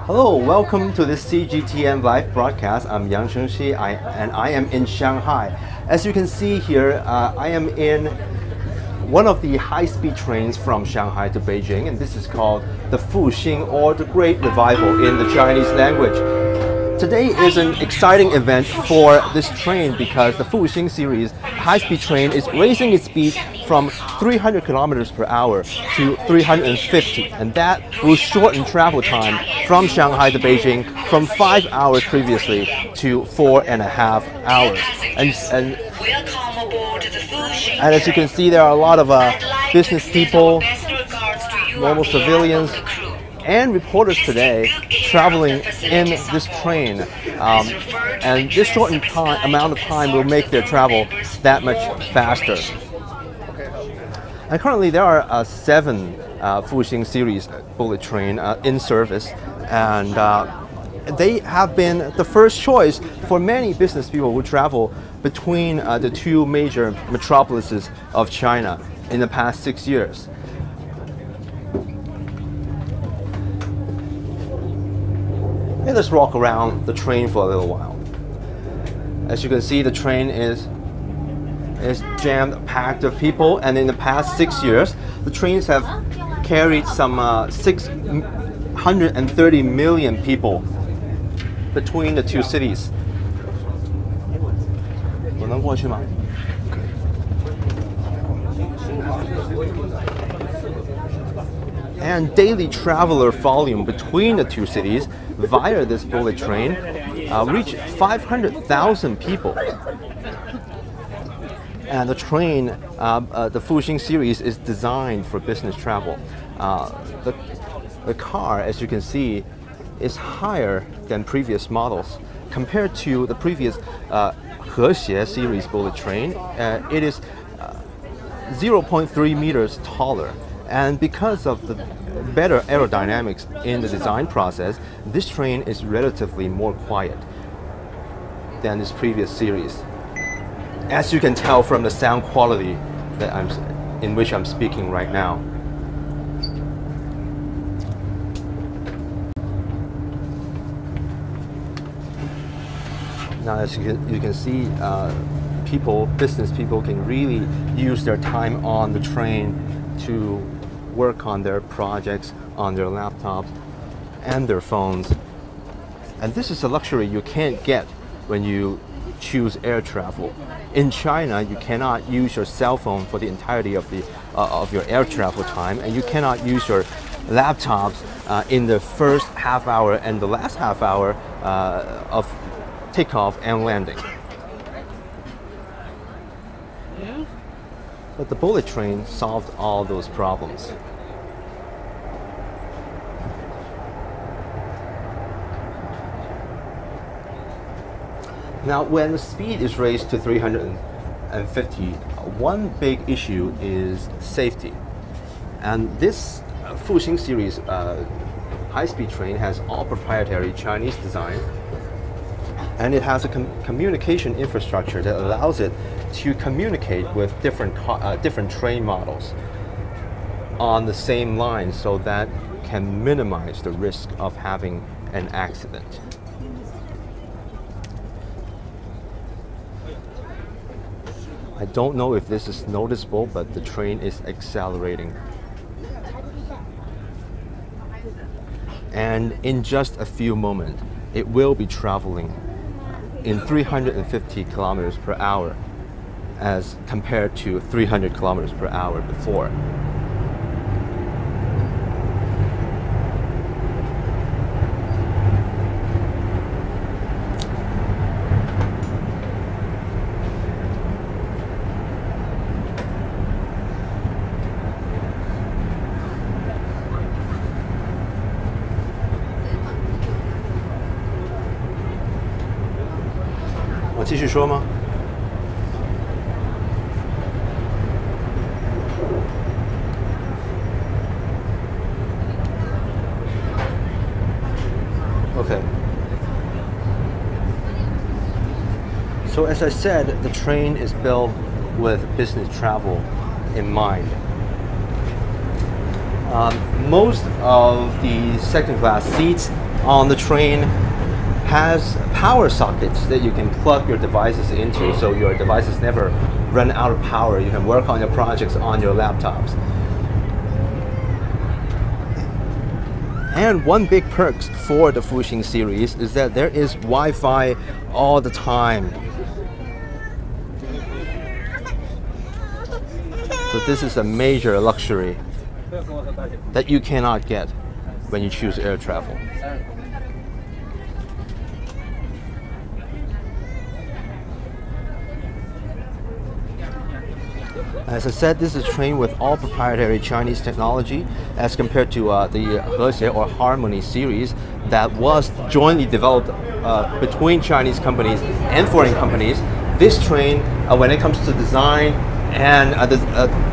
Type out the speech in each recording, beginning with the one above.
Hello, welcome to this CGTN live broadcast. I'm Yang Shengxi, and I am in Shanghai. As you can see here, I am in one of the high-speed trains from Shanghai to Beijing, and this is called the Fuxing, or the Great Revival in the Chinese language. Today is an exciting event for this train because the Fuxing series high-speed train is raising its speed from 300 kilometers per hour to 350, and that will shorten travel time from Shanghai to Beijing from 5 hours previously to 4.5 hours. And as you can see, there are a lot of business people, normal civilians, and reporters today traveling in this train, and this shortened amount of time will make their travel that much faster. And currently there are 7 Fuxing series bullet train in service, and they have been the first choice for many business people who travel between the 2 major metropolises of China in the past 6 years. And let's walk around the train for a little while. As you can see, the train is jammed packed of people, and in the past 6 years, the trains have carried some 630 million people between the 2 cities. And daily traveler volume between the 2 cities via this bullet train reached 500,000 people. And the train, the Fuxing series, is designed for business travel. The car, as you can see, is higher than previous models. Compared to the previous Hexie series bullet train, it is 0.3 meters taller. And because of the better aerodynamics in the design process, this train is relatively more quiet than this previous series, as you can tell from the sound quality that in which I'm speaking right now. Now, as you can see, business people can really use their time on the train to work on their projects on their laptops and their phones. And this is a luxury you can't get when you choose air travel. In China, you cannot use your cell phone for the entirety of your air travel time, and you cannot use your laptops in the first half hour and the last half hour of takeoff and landing. But the bullet train solved all those problems. Now, when the speed is raised to 350, one big issue is safety. And this Fuxing series high-speed train has all proprietary Chinese design, and it has a communication infrastructure that allows it to communicate with different train models on the same line, so that can minimize the risk of having an accident. I don't know if this is noticeable, but the train is accelerating. And in just a few moments, it will be traveling in 350 kilometers per hour as compared to 300 kilometers per hour before. Okay. So as I said, the train is built with business travel in mind. Most of the second class seats on the train has power sockets that you can plug your devices into, so your devices never run out of power. You can work on your projects on your laptops. And one big perk for the Fuxing series is that there is Wi-Fi all the time. So this is a major luxury that you cannot get when you choose air travel. As I said, this is a train with all proprietary Chinese technology as compared to the Hexie or Harmony series that was jointly developed between Chinese companies and foreign companies. This train, when it comes to design and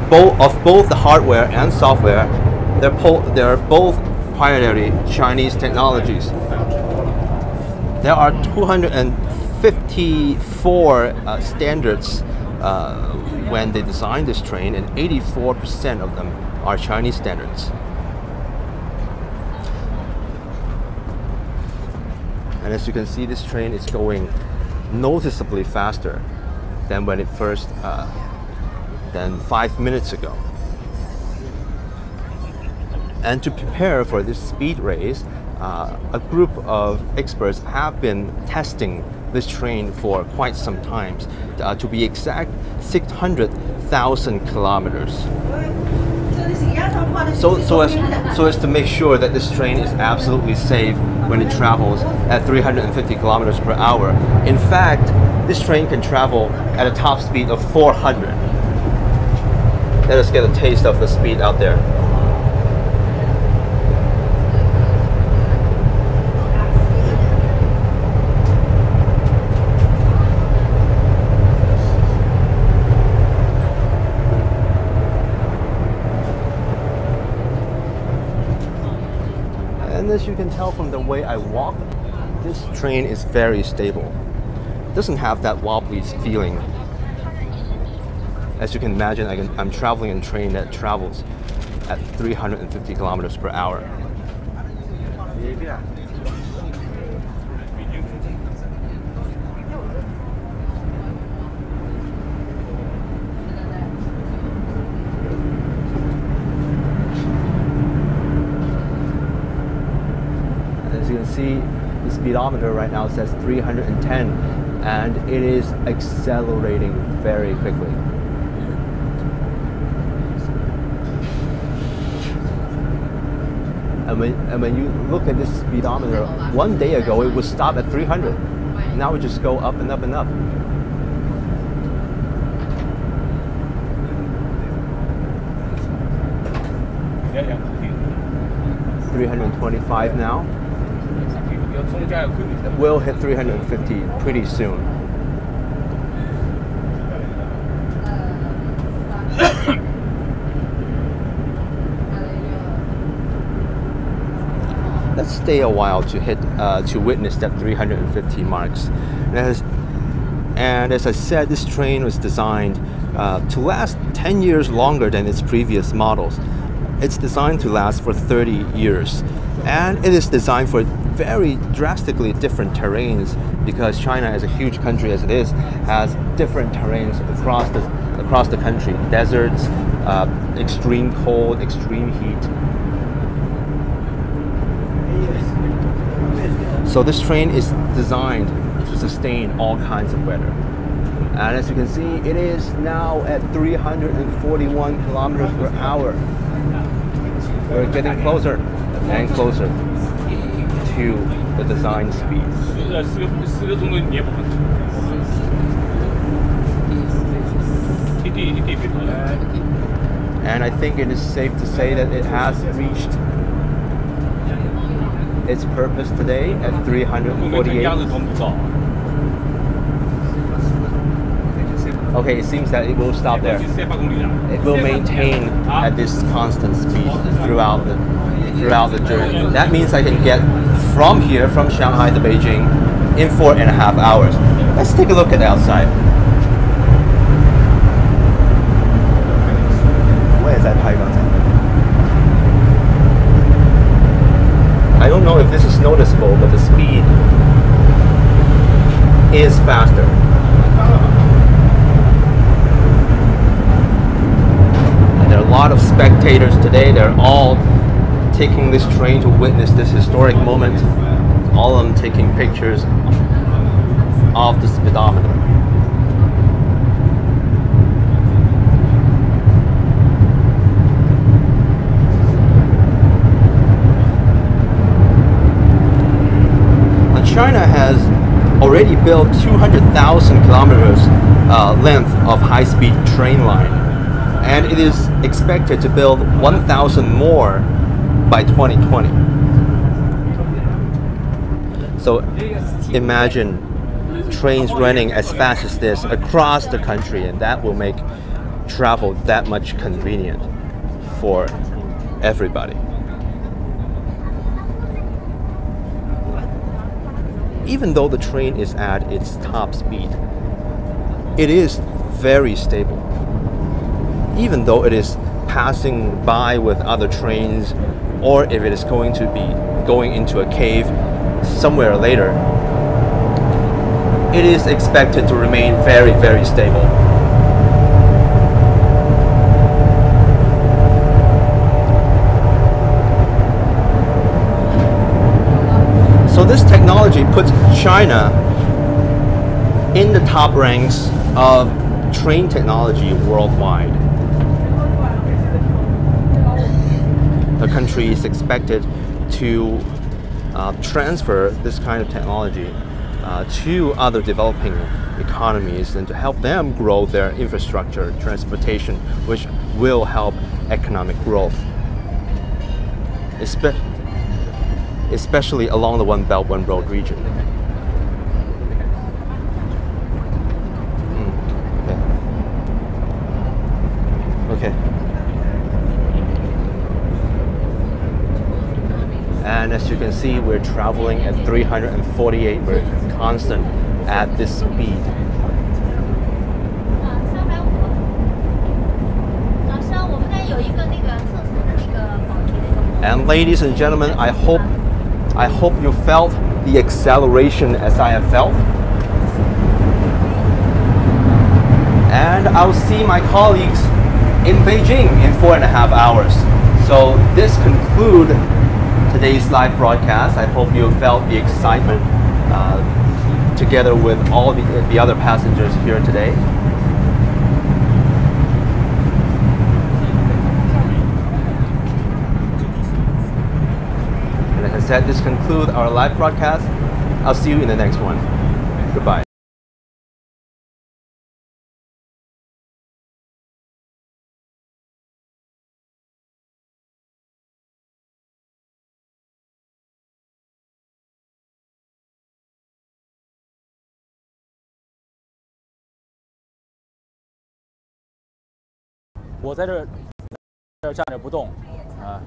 both the hardware and software, they're both proprietary Chinese technologies. There are 254 standards when they designed this train, and 84% of them are Chinese standards. And as you can see, this train is going noticeably faster than when it first, than 5 minutes ago. And to prepare for this speed race, a group of experts have been testing this train for quite some time. To be exact, 600,000 kilometers. So as to make sure that this train is absolutely safe when it travels at 350 kilometers per hour. In fact, this train can travel at a top speed of 400. Let us get a taste of the speed out there. And as you can tell from the way I walk, this train is very stable. It doesn't have that wobbly feeling. As you can imagine, I'm traveling in a train that travels at 350 kilometers per hour. As you can see, the speedometer right now says 310, and it is accelerating very quickly. And when you look at this speedometer, one day ago it would stop at 300. Now it just go up and up and up. Yeah. 325 now. We'll hit 350 pretty soon. Let's stay a while to hit to witness that 350 marks. And as I said, this train was designed to last 10 years longer than its previous models. It's designed to last for 30 years. And it is designed for very drastically different terrains, because China, as a huge country as it is, has different terrains across the country. Deserts, extreme cold, extreme heat. So this train is designed to sustain all kinds of weather. And as you can see, it is now at 341 kilometers per hour. We're getting closer and closer to the design speed. And I think it is safe to say that it has reached its purpose today at 348. Okay, it seems that it will stop there. It will maintain at this constant speed throughout the journey. That means I can get from here, from Shanghai to Beijing, in 4.5 hours. Let's take a look at the outside. Where is that? I don't know if this is noticeable, but the speed is faster. And there are a lot of spectators today. They're all taking this train to witness this historic moment. All of them taking pictures of the speedometer. China has already built 200,000 kilometers length of high-speed train line, and it is expected to build 1,000 more by 2020. So imagine trains running as fast as this across the country, and that will make travel that much convenient for everybody. Even though the train is at its top speed, it is very stable. Even though it is passing by with other trains, or if it is going to be going into a cave somewhere later, it is expected to remain very, very stable. So this technology puts China in the top ranks of train technology worldwide. The country is expected to transfer this kind of technology to other developing economies and to help them grow their infrastructure, transportation, which will help economic growth, especially along the One Belt, One Road region. Okay. And as you can see, we're traveling at 348. We're constant at this speed. And ladies and gentlemen, I hope you felt the acceleration as I have felt. And I'll see my colleagues in Beijing in 4.5 hours. So this concludes today's live broadcast. I hope you felt the excitement together with all the other passengers here today. And like I said, this concludes our live broadcast. I'll see you in the next one. Goodbye.我在这儿站着不动啊。